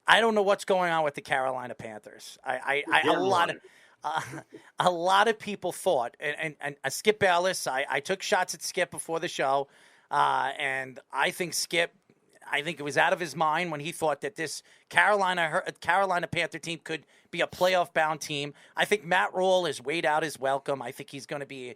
I don't know what's going on with the Carolina Panthers. A lot of people thought, and Skip Bayless, I took shots at Skip before the show, and I think Skip, I think it was out of his mind when he thought that this Carolina Panther team could be a playoff-bound team. I think Matt Rhule has weighed out his welcome. I think he's going to be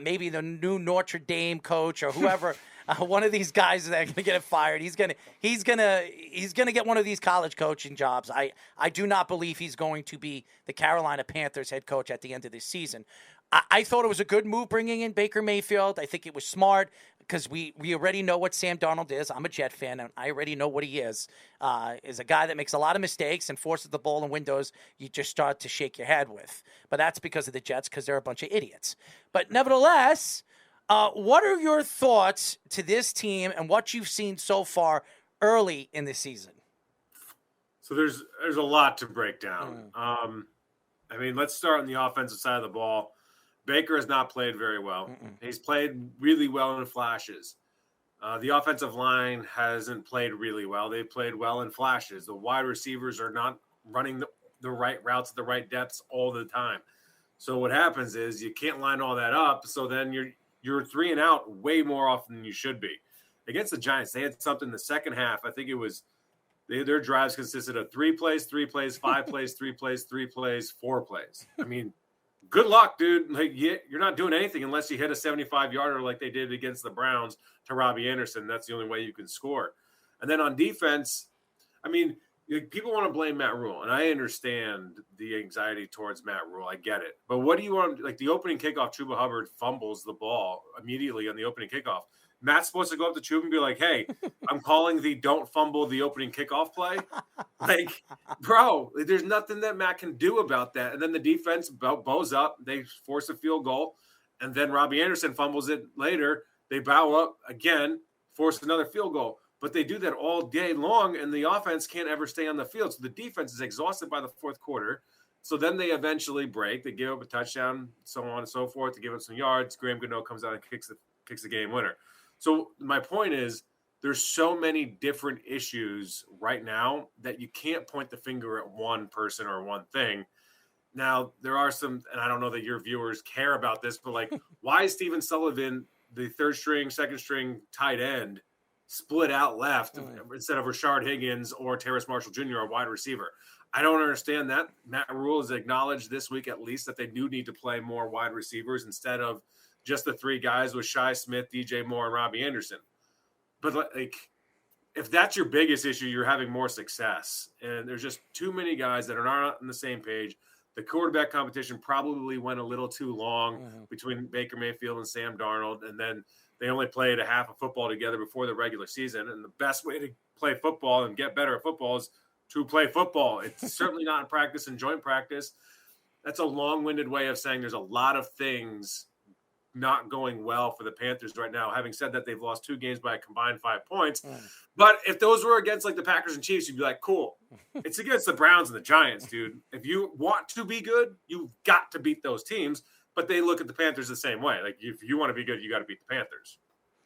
maybe the new Notre Dame coach or whoever. One of these guys that are going to get fired. He's gonna get one of these college coaching jobs. I do not believe he's going to be the Carolina Panthers head coach at the end of this season. I thought it was a good move bringing in Baker Mayfield. I think it was smart because we already know what Sam Darnold is. I'm a Jet fan, and I already know what he is. Is a guy that makes a lot of mistakes and forces the ball in windows you just start to shake your head with. But that's because of the Jets, because they're a bunch of idiots. But nevertheless, what are your thoughts to this team and what you've seen so far early in the season? So there's a lot to break down. I mean, let's start on the offensive side of the ball. Baker has not played very well. He's played really well in flashes. The offensive line hasn't played really well. They've played well in flashes. The wide receivers are not running the right routes at the right depths all the time. So what happens is you can't line all that up. So then you're 3 and out way more often than you should be. Against the Giants, they had something in the second half. I think it was their drives consisted of 3 plays, 5 plays, 3 plays, 3 plays, 4 plays. I mean, good luck, dude. Like, you're not doing anything unless you hit a 75-yarder like they did against the Browns to Robbie Anderson. That's the only way you can score. And then on defense, I mean, people want to blame Matt Rhule, and I understand the anxiety towards Matt Rhule. I get it. But what do you want? Like, the opening kickoff, Chuba Hubbard fumbles the ball immediately on the opening kickoff. Matt's supposed to go up to Chuba and be like, hey, I'm calling the don't fumble the opening kickoff play. Like, bro, there's nothing that Matt can do about that. And then the defense bows up. They force a field goal. And then Robbie Anderson fumbles it later. They bow up again, force another field goal. But they do that all day long, and the offense can't ever stay on the field. So the defense is exhausted by the fourth quarter. So then they eventually break. They give up a touchdown, so on and so forth, to give up some yards. Graham Gano comes out and kicks the game winner. So my point is, there's so many different issues right now that you can't point the finger at one person or one thing. Now, there are some, and I don't know that your viewers care about this, but like, why is Steven Sullivan, the third string, second string tight end, split out left instead of Rashard Higgins or Terrace Marshall Jr., a wide receiver? I don't understand that. Matt Rhule has acknowledged this week at least that they do need to play more wide receivers instead of just the 3 guys with Shi Smith, DJ Moore, and Robbie Anderson. But like, if that's your biggest issue, you're having more success. And there's just too many guys that are not on the same page. The quarterback competition probably went a little too long between Baker Mayfield and Sam Darnold. And then they only played a half of football together before the regular season. And the best way to play football and get better at football is to play football. It's certainly not in practice and joint practice. That's a long-winded way of saying there's a lot of things not going well for the Panthers right now. Having said that, they've lost 2 games by a combined 5 points. But if those were against like the Packers and Chiefs, you'd be like, cool. It's against the Browns and the Giants, dude. If you want to be good, you've got to beat those teams. But they look at the Panthers the same way. Like, if you want to be good, you got to beat the Panthers.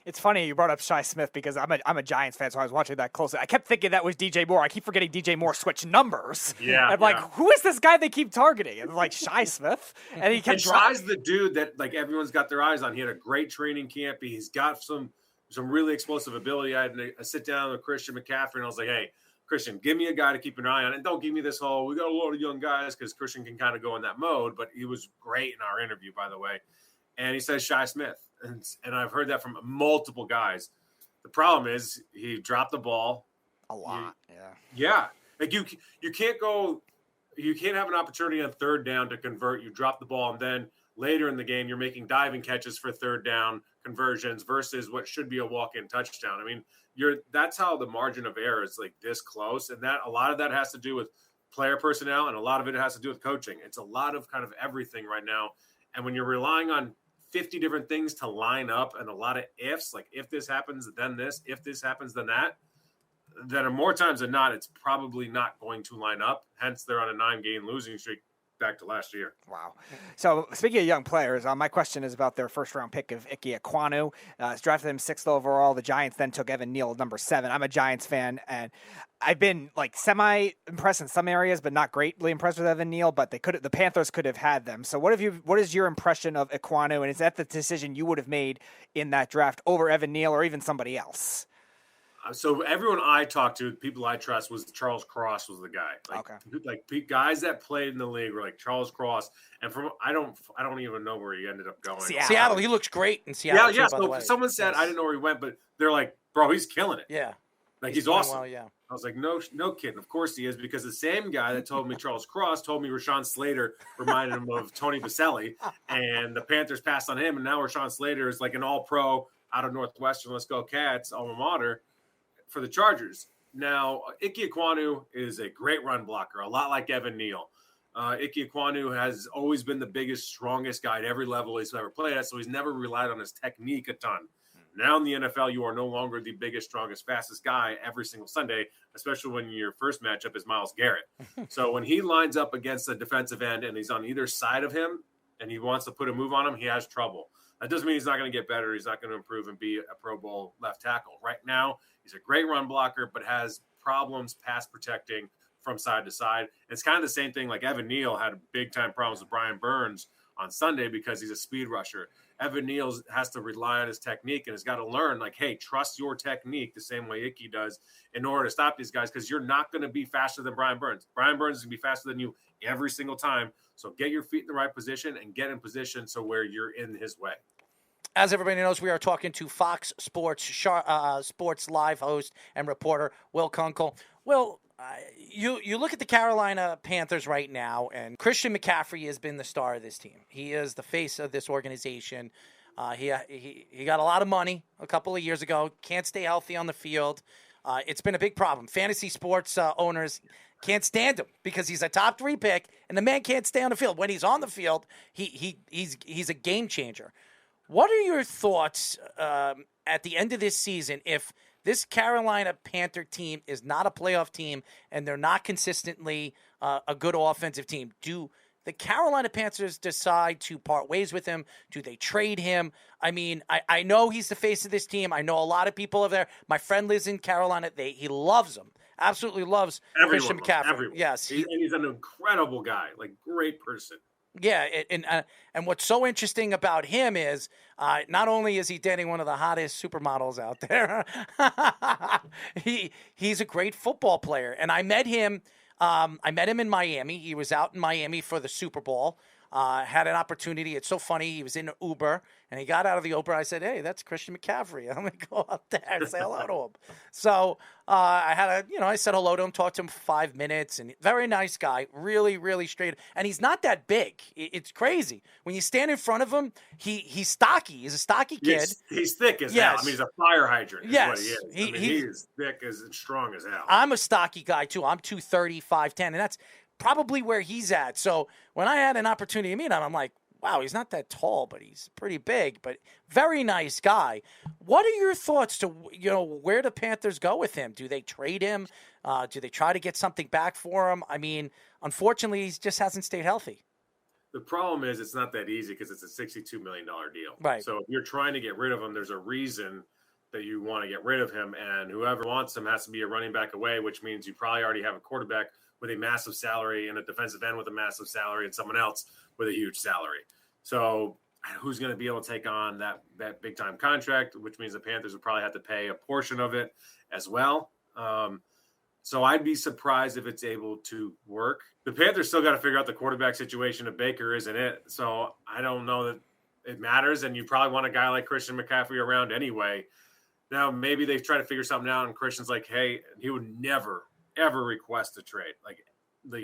It's funny you brought up Shi Smith because I'm a Giants fan, so I was watching that closely. I kept thinking that was DJ Moore. I keep forgetting DJ Moore switched numbers. Yeah. I'm like, who is this guy they keep targeting? And like Shi Smith. And he kept Shi's the dude that like everyone's got their eyes on. He had a great training camp. He's got some really explosive ability. I had a sit down with Christian McCaffrey, and I was like, hey, Christian, give me a guy to keep an eye on. And don't give me this whole, we got a lot of young guys, because Christian can kind of go in that mode. But he was great in our interview, by the way. And he says Shi Smith. And I've heard that from multiple guys. The problem is he dropped the ball a lot. Yeah. Like you can't have an opportunity on third down to convert. You drop the ball, and then later in the game, you're making diving catches for third down conversions versus what should be a walk-in touchdown. I mean, that's how the margin of error is like this close. And that a lot of that has to do with player personnel, and a lot of it has to do with coaching. It's a lot of kind of everything right now. And when you're relying on 50 different things to line up and a lot of ifs, like if this happens, then this, if this happens, then that are more times than not, it's probably not going to line up. Hence, they're on a 9-game losing streak. back to last year. Wow. So speaking of young players, my question is about their first-round pick of Ikem Ekwonu. Drafted him 6th overall. The Giants then took Evan Neal, number 7. I'm a Giants fan, and I've been like semi-impressed in some areas, but not greatly impressed with Evan Neal. But the Panthers could have had them. So what is your impression of Ekwonu, and is that the decision you would have made in that draft over Evan Neal or even somebody else? So everyone I talked to, people I trust, was Charles Cross was the guy. Like guys that played in the league were like Charles Cross, and I don't even know where he ended up going. Seattle, he looks great in Seattle. Yeah. So someone said I didn't know where he went, but they're like, bro, he's killing it. Yeah, like he's awesome. Well, yeah. I was like, no kidding. Of course he is, because the same guy that told me Charles Cross told me Rashawn Slater reminded him of Tony Baselli, and the Panthers passed on him, and now Rashawn Slater is like an all-pro out of Northwestern. Let's go Cats, alma mater, for the Chargers. Now, Ikem Ekwonu is a great run blocker, a lot like Evan Neal. Ikem Ekwonu has always been the biggest, strongest guy at every level he's ever played at, so he's never relied on his technique a ton. Now in the NFL, you are no longer the biggest, strongest, fastest guy every single Sunday, especially when your first matchup is Myles Garrett. So when he lines up against a defensive end and he's on either side of him and he wants to put a move on him, he has trouble. That doesn't mean he's not going to get better. He's not going to improve and be a Pro Bowl left tackle. Right now, he's a great run blocker, but has problems pass protecting from side to side. It's kind of the same thing like Evan Neal had big-time problems with Brian Burns on Sunday because he's a speed rusher. Evan Neal has to rely on his technique and has got to learn, like, hey, trust your technique the same way Icky does in order to stop these guys, because you're not going to be faster than Brian Burns. Brian Burns is going to be faster than you every single time. So get your feet in the right position and get in position so where you're in his way. As everybody knows, we are talking to Fox Sports Sports Live host and reporter Will Kunkel. Will, you look at the Carolina Panthers right now, and Christian McCaffrey has been the star of this team. He is the face of this organization. He got a lot of money a couple of years ago. Can't stay healthy on the field. It's been a big problem. Fantasy sports owners can't stand him because he's a top 3 pick, and the man can't stay on the field. When he's on the field, he's a game changer. What are your thoughts at the end of this season if this Carolina Panther team is not a playoff team and they're not consistently a good offensive team? Do the Carolina Panthers decide to part ways with him? Do they trade him? I mean, I know he's the face of this team. I know a lot of people over there. My friend lives in Carolina. He loves him. Absolutely loves Christian McCaffrey. Everyone. Yes. He's an incredible guy, like great person. Yeah, and what's so interesting about him is not only is he dating one of the hottest supermodels out there, he's a great football player. And I met him in Miami. He was out in Miami for the Super Bowl. Had an opportunity. It's so funny. He was in an Uber, and he got out of the Uber. I said, "Hey, that's Christian McCaffrey. I'm going to go out there and say hello to him." So I said hello to him, talked to him for 5 minutes, and very nice guy, really, really straight. And he's not that big. It's crazy. When you stand in front of him, he's stocky. He's a stocky kid. He's thick as hell. I mean, he's a fire hydrant. Yes. Is what he is. He's thick and strong as hell. I'm a stocky guy, too. I'm 230, 5'10", and that's probably where he's at. So when I had an opportunity to meet him, I'm like, wow, he's not that tall, but he's pretty big, but very nice guy. What are your thoughts to, where the Panthers go with him? Do they trade him? Do they try to get something back for him? I mean, unfortunately, he just hasn't stayed healthy. The problem is it's not that easy because it's a $62 million deal. Right. So if you're trying to get rid of him, there's a reason that you want to get rid of him, and whoever wants him has to be a running back away, which means you probably already have a quarterback with a massive salary and a defensive end with a massive salary and someone else with a huge salary. So who's going to be able to take on that big time contract, which means the Panthers would probably have to pay a portion of it as well. So I'd be surprised if it's able to work. The Panthers still got to figure out the quarterback situation of Baker, isn't it? So I don't know that it matters. And you probably want a guy like Christian McCaffrey around anyway. Now, maybe they've tried to figure something out and Christian's like, hey, he would never, ever request a trade, like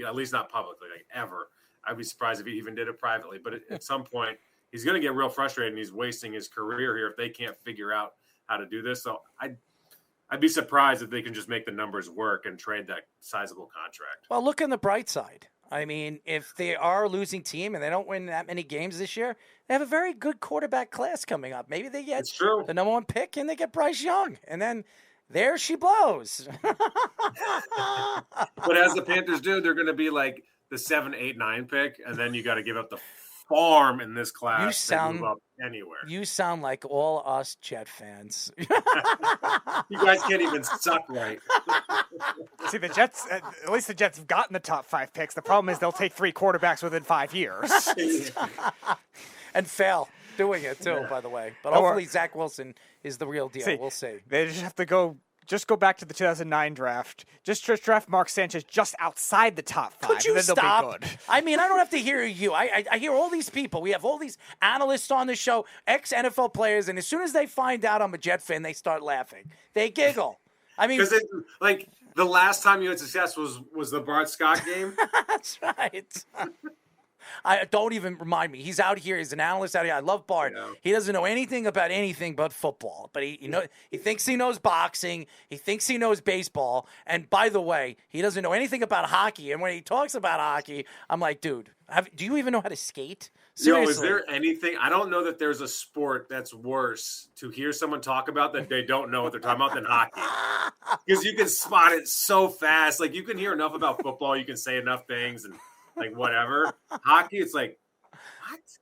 at least not publicly, like ever. I'd be surprised if he even did it privately. But at some point, he's going to get real frustrated, and he's wasting his career here if they can't figure out how to do this. So I'd be surprised if they can just make the numbers work and trade that sizable contract. Well, look on the bright side. I mean, if they are a losing team and they don't win that many games this year, they have a very good quarterback class coming up. Maybe they get the number 1 pick and they get Bryce Young, and then there she blows. But as the Panthers do, they're going to be like the 7, 8, 9 pick, and then you got to give up the farm in this class to move up anywhere. You sound like all us Jet fans. You guys can't even suck right. See, the Jets, at least the Jets have gotten the top 5 picks. The problem is they'll take 3 quarterbacks within 5 years. And fail doing it, too, by the way. But hopefully Zach Wilson is the real deal. We'll see. They just have to go back to the 2009 draft. Just draft Mark Sanchez just outside the top 5. Could you and then stop? They'll be good. I mean, I don't have to hear you. I hear all these people. We have all these analysts on the show, ex-NFL players, and as soon as they find out I'm a Jet fan, they start laughing. They giggle. I mean, because like the last time you had success was the Bart Scott game. That's right. I don't even remind me. He's out here. He's an analyst out here. I love Bart. Yeah. He doesn't know anything about anything but football. But he thinks he knows boxing. He thinks he knows baseball. And by the way, he doesn't know anything about hockey. And when he talks about hockey, I'm like, dude, do you even know how to skate? Seriously. Yo, is there anything? I don't know that there's a sport that's worse to hear someone talk about that they don't know what they're talking about than hockey. Because you can spot it so fast. Like, you can hear enough about football. You can say enough things and like whatever. Hockey, it's like,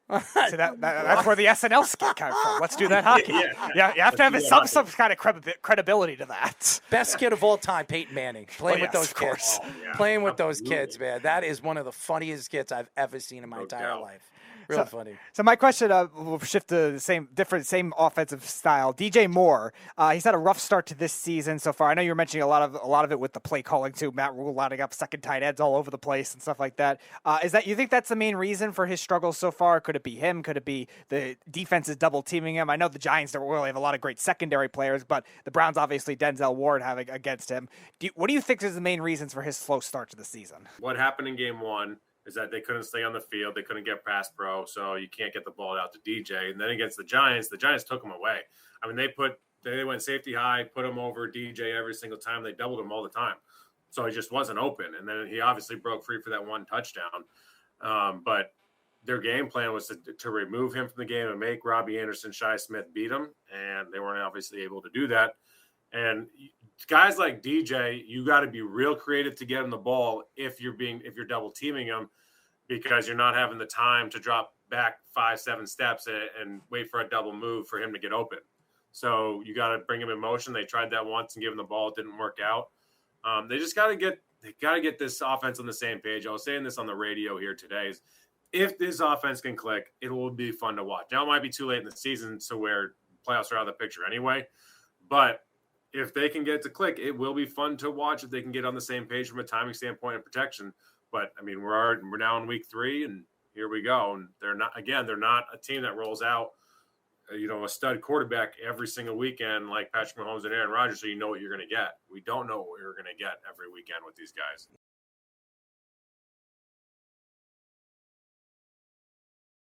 what? So that's where the SNL skit came from. Let's do that hockey. Yeah, you have to have some kind of credibility to that. Best kid of all time, Peyton Manning, playing with those kids. Oh, yeah. Playing with those kids, man. That is one of the funniest skits I've ever seen in my entire life. Real funny. So my question, we'll shift to the same offensive style. DJ Moore, he's had a rough start to this season so far. I know you were mentioning a lot of it with the play calling too. Matt Rhule lining up second tight ends all over the place and stuff like that. You think that's the main reason for his struggles so far? Could it be him? Could it be the defense is double teaming him? I know the Giants don't really have a lot of great secondary players, but the Browns obviously Denzel Ward having against him. What do you think is the main reasons for his slow start to the season? What happened in game 1 is that they couldn't stay on the field. They couldn't get past pro, so you can't get the ball out to DJ. And then against the Giants took him away. I mean, they went safety high, put him over DJ every single time. They doubled him all the time. So he just wasn't open. And then he obviously broke free for that one touchdown. But their game plan was to remove him from the game and make Robbie Anderson, Shi Smith beat him. And they weren't obviously able to do that. And guys like DJ, you got to be real creative to get him the ball if you're double teaming him, because you're not having the time to drop back 5-7 steps and wait for a double move for him to get open. So you got to bring him in motion. They tried that once and give him the ball. It didn't work out. They just got to get this offense on the same page. I was saying this on the radio here today. If this offense can click, it will be fun to watch. Now it might be too late in the season to where playoffs are out of the picture anyway, but if they can get it to click, it will be fun to watch if they can get on the same page from a timing standpoint and protection. But I mean, we're now in week 3, and here we go. And they're not a team that rolls out, a stud quarterback every single weekend like Patrick Mahomes and Aaron Rodgers, so you know what you're going to get. We don't know what we're going to get every weekend with these guys.